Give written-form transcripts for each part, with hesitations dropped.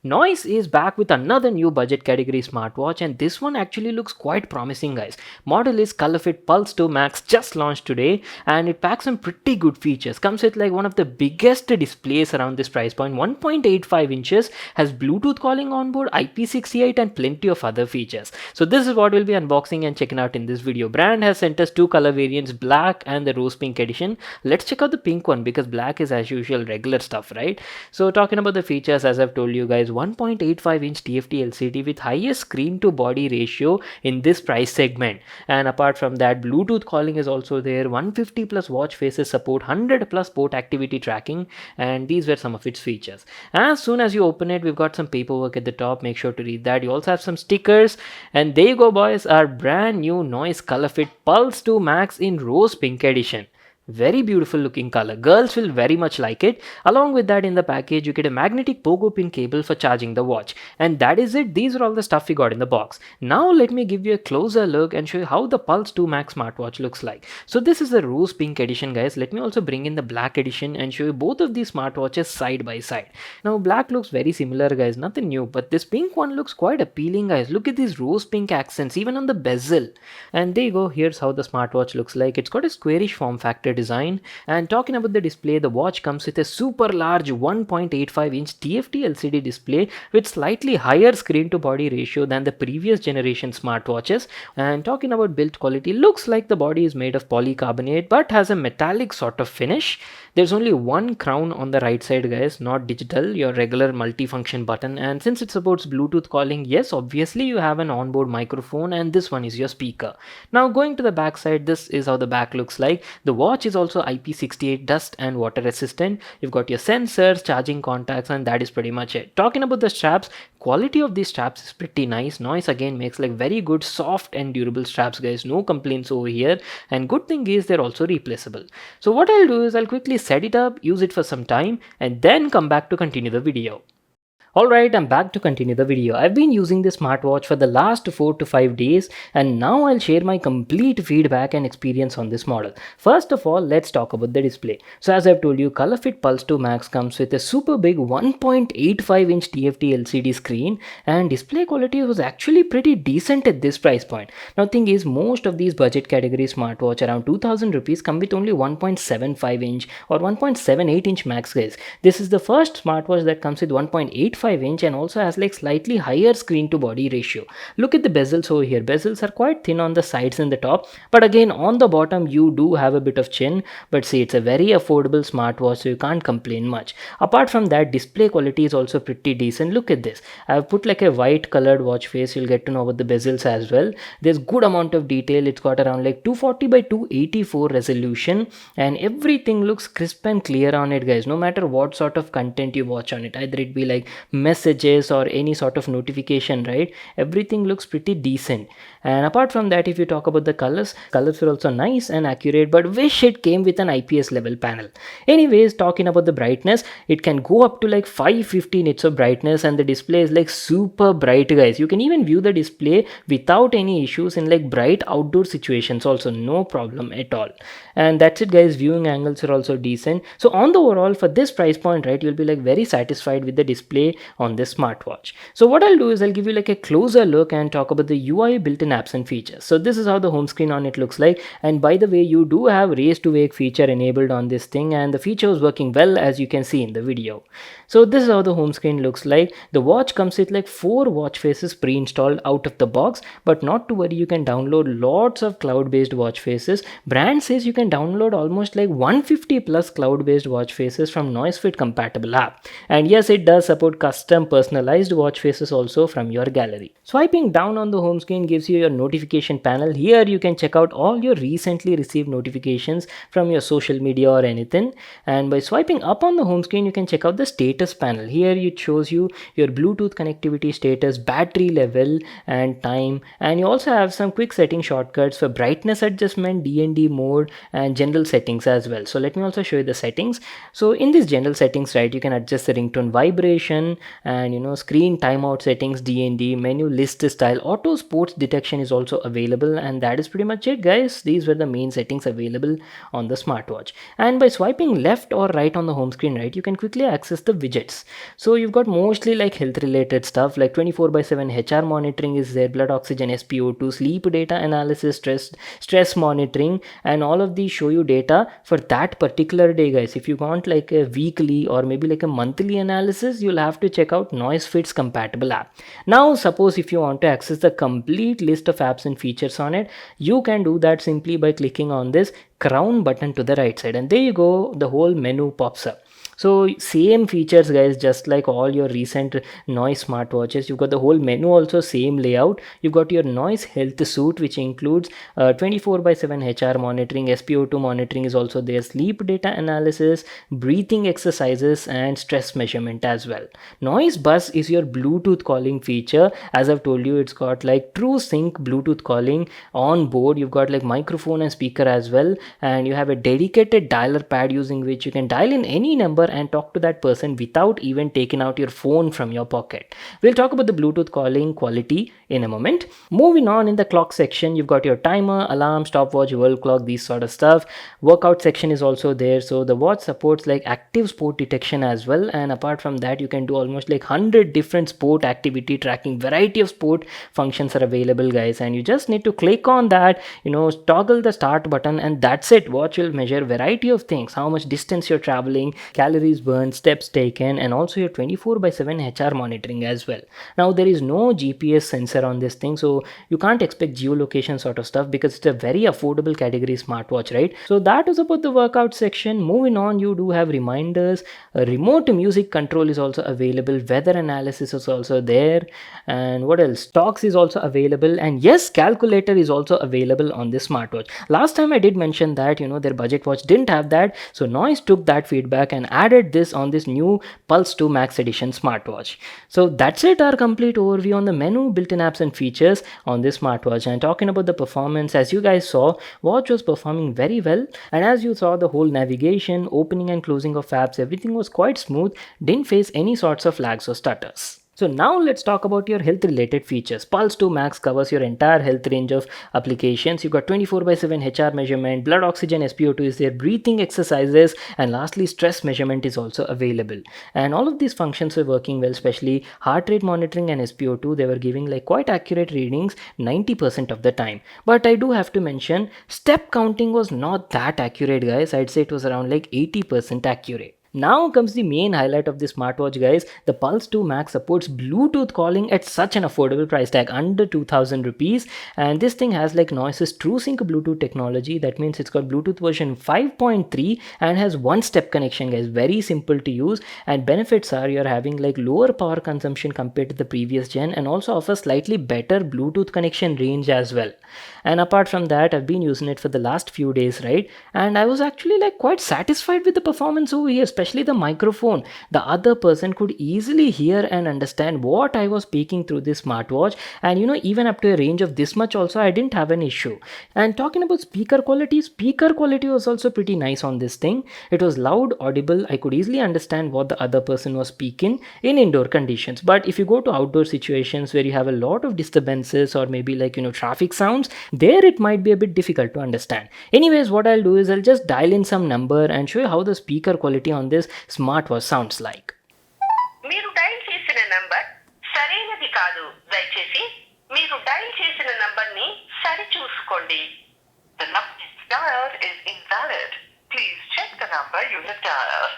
Noise is back with another new budget category smartwatch, and this one actually looks quite promising, guys. Model is Colorfit Pulse 2 Max, just launched today, and it packs some pretty good features. Comes with like one of the biggest displays around this price point, 1.85 inches, has Bluetooth calling on board, IP68, and plenty of other features. So this is what we'll be unboxing and checking out in this video. Brand has sent us two color variants, black and the rose pink edition. Let's check out the pink one because black is as usual regular stuff, right? So talking about the features, as I've told you guys, 1.85 inch TFT LCD with highest screen to body ratio in this price segment. And apart from that, Bluetooth calling is also there, 150 plus watch faces support, 100 plus port activity tracking, and these were some of its features. As soon as you open it, we've got some paperwork at the top, make sure to read that. You also have some stickers, and there you go boys, our brand new Noise Colorfit Pulse 2 Max in rose pink edition. Very beautiful looking color. Girls will very much like it. Along with that, in the package you get a magnetic pogo pin cable for charging the watch. And that is it. These are all the stuff we got in the box. Now let me give you a closer look and show you how the Pulse 2 Max smartwatch looks like. So this is the rose pink edition, guys. Let me also bring in the black edition and show you both of these smartwatches side by side. Now black looks very similar, guys, nothing new, but this pink one looks quite appealing, guys. Look at these rose pink accents even on the bezel. And there you go. Here's how the smartwatch looks like. It's got a squarish form factor design. And talking about the display, the watch comes with a super large 1.85 inch TFT LCD display with slightly higher screen to body ratio than the previous generation smartwatches. And talking about build quality, looks like the body is made of polycarbonate but has a metallic sort of finish. There's only one crown on the right side, guys, not digital, your regular multifunction button. And since it supports Bluetooth calling, yes, obviously you have an onboard microphone, and this one is your speaker. Now going to the back side, this is how the back looks like. The watch is also IP68 dust and water resistant. You've got your sensors, charging contacts, and that is pretty much it. Talking about the straps, quality of these straps is pretty nice. Noise again makes like very good soft and durable straps, guys. No complaints over here. And good thing is they're also replaceable. So what I'll do is I'll quickly set it up, use it for some time, and then come back to continue the video. Alright, I'm back to continue the video. I've been using this smartwatch for the last 4 to 5 days, and now I'll share my complete feedback and experience on this model. First of all, let's talk about the display. So as I've told you, Colorfit Pulse 2 Max comes with a super big 1.85 inch TFT LCD screen, and display quality was actually pretty decent at this price point. Now thing is, most of these budget category smartwatch around 2000 rupees come with only 1.75 inch or 1.78 inch max, guys. This is the first smartwatch that comes with 1.85 inch and also has like slightly higher screen to body ratio. Look at the bezels over here. Bezels are quite thin on the sides and the top, but again on the bottom you do have a bit of chin. But see, it's a very affordable smartwatch, so you can't complain much. Apart from that, display quality is also pretty decent. Look at this. I've put like a white colored watch face. You'll get to know about the bezels as well. There's good amount of detail. It's got around like 240 by 284 resolution, and everything looks crisp and clear on it, guys. No matter what sort of content you watch on it, either it be like messages or any sort of notification, right? Everything looks pretty decent. And apart from that, if you talk about the colors were also nice and accurate, but wish it came with an IPS level panel. Anyways, talking about the brightness, it can go up to like 550 nits of brightness, and the display is like super bright, guys. You can even view the display without any issues in like bright outdoor situations also, no problem at all. And that's it, guys. Viewing angles are also decent. So on the overall, for this price point, right, you'll be like very satisfied with the display on this smartwatch. So what I'll do is I'll give you like a closer look and talk about the UI, built-in apps and features. So this is how the home screen on it looks like. And by the way, you do have raise to wake feature enabled on this thing, and the feature is working well, as you can see in the video. So this is how the home screen looks like. The watch comes with like 4 watch faces pre-installed out of the box, but not to worry, you can download lots of cloud-based watch faces. Brand says you can download almost like 150 plus cloud-based watch faces from NoiseFit compatible app. And yes, it does support custom personalized watch faces also from your gallery. Swiping down on the home screen gives you your notification panel. Here you can check out all your recently received notifications from your social media or anything. And by swiping up on the home screen, you can check out the status panel. Here it shows you your Bluetooth connectivity status, battery level and time, and you also have some quick setting shortcuts for brightness adjustment, D&D mode, and general settings as well. So let me also show you the settings. So in this general settings, right, you can adjust the ringtone vibration, and screen timeout settings, DND, menu list style, auto sports detection is also available, and that is pretty much it, guys. These were the main settings available on the smartwatch. And by swiping left or right on the home screen, right, you can quickly access the widgets. So you've got mostly like health related stuff like 24 by 7 HR monitoring is there, blood oxygen, SpO2, sleep data analysis, stress monitoring, and all of these show you data for that particular day, guys. If you want like a weekly or maybe like a monthly analysis, you'll have to check out NoiseFit's compatible app. Now suppose if you want to access the complete list of apps and features on it, you can do that simply by clicking on this crown button to the right side, and there you go, the whole menu pops up. So same features, guys, just like all your recent noise smartwatches. You've got the whole menu also same layout. You've got your noise health suite, which includes 24 by 7 HR monitoring, SpO2 monitoring is also there, sleep data analysis, breathing exercises, and stress measurement as well. Noise bus is your Bluetooth calling feature. As I've told you, it's got like true sync Bluetooth calling on board. You've got like microphone and speaker as well, and you have a dedicated dialer pad using which you can dial in any number and talk to that person without even taking out your phone from your pocket. We'll talk about the Bluetooth calling quality in a moment. Moving on, in the clock section, you've got your timer, alarm, stopwatch, world clock, these sort of stuff. Workout section is also there. So the watch supports like active sport detection as well, and apart from that, you can do almost like 100 different sport activity tracking. Variety of sport functions are available, guys, and you just need to click on that, toggle the start button, and that's it. Watch will measure variety of things, how much distance you're traveling, calories burned, steps taken, and also your 24 by 7 HR monitoring as well. Now there is no GPS sensor on this thing, so you can't expect geolocation sort of stuff because it's a very affordable category smartwatch, right? So that was about the workout section. Moving on, you do have reminders, a remote music control is also available, weather analysis is also there, and what else, stocks is also available, and yes, calculator is also available on this smartwatch. Last time I did mention that their budget watch didn't have that, so Noise took that feedback and added this on this new Pulse 2 Max Edition smartwatch. So that's it, our complete overview on the menu, built-in apps and features on this smartwatch. And talking about the performance, as you guys saw, watch was performing very well, and as you saw, the whole navigation, opening and closing of apps, everything was quite smooth, didn't face any sorts of lags or stutters. So now let's talk about your health related features. Pulse 2 Max covers your entire health range of applications. You've got 24 by 7 HR measurement, blood oxygen, SpO2 is there, breathing exercises, and lastly stress measurement is also available. And all of these functions are working well, especially heart rate monitoring and SpO2. They were giving like quite accurate readings 90% of the time. But I do have to mention, step counting was not that accurate, guys. I'd say it was around like 80% accurate. Now comes the main highlight of the smartwatch, guys. The Pulse 2 Max supports Bluetooth calling at such an affordable price tag, under 2000 rupees, and this thing has like Noise's TrueSync Bluetooth technology. That means it's got Bluetooth version 5.3 and has one step connection, guys. Very simple to use, and benefits are you're having like lower power consumption compared to the previous gen, and also offers slightly better Bluetooth connection range as well. And apart from that, I've been using it for the last few days, right, and I was actually like quite satisfied with the performance over here, especially the microphone. The other person could easily hear and understand what I was speaking through this smartwatch, and even up to a range of this much also I didn't have an issue. And talking about speaker quality was also pretty nice on this thing. It was loud, audible. I could easily understand what the other person was speaking in indoor conditions. But if you go to outdoor situations where you have a lot of disturbances or maybe like traffic sounds, there it might be a bit difficult to understand. Anyways, what I'll do is I'll just dial in some number and show you how the speaker quality on this smartwatch sounds like. మీరు dial చేసిన number సరైనది కాదు. దయచేసి మీరు dial చేసిన నంబర్ని సరిచూసుకోండి. The number dialed is invalid. Please check the number you have dialed.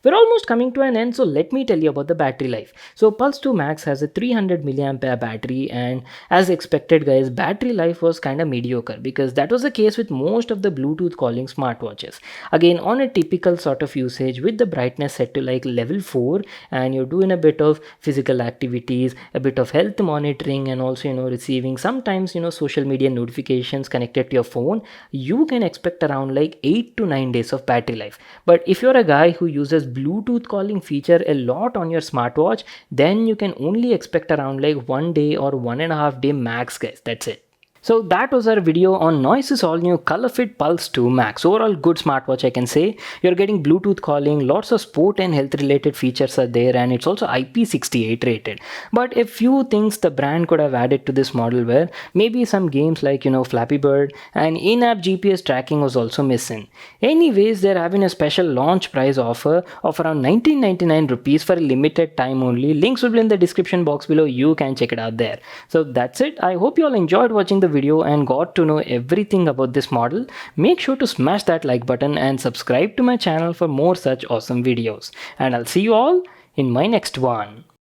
We're almost coming to an end, so let me tell you about the battery life. So Pulse 2 Max has a 300 mAh battery, and as expected, guys, battery life was kind of mediocre because that was the case with most of the Bluetooth calling smartwatches. Again, on a typical sort of usage with the brightness set to like level 4, and you're doing a bit of physical activities, a bit of health monitoring, and also receiving sometimes social media notifications connected to your phone, you can expect around like 8 to 9 days of battery life. But if you're a guy who uses Bluetooth calling feature a lot on your smartwatch, then you can only expect around like 1 day or 1.5 day max, guys. That's it. So that was our video on Noise's all new Colorfit Pulse 2 Max. Overall good smartwatch, I can say. You're getting Bluetooth calling, lots of sport and health related features are there, and it's also IP68 rated. But a few things the brand could have added to this model were maybe some games like Flappy Bird, and in-app GPS tracking was also missing. Anyways, they're having a special launch price offer of around 1999 rupees for a limited time only. Links will be in the description box below. You can check it out there. So that's it. I hope you all enjoyed watching the video and got to know everything about this model. Make sure to smash that like button and subscribe to my channel for more such awesome videos. And I'll see you all in my next one.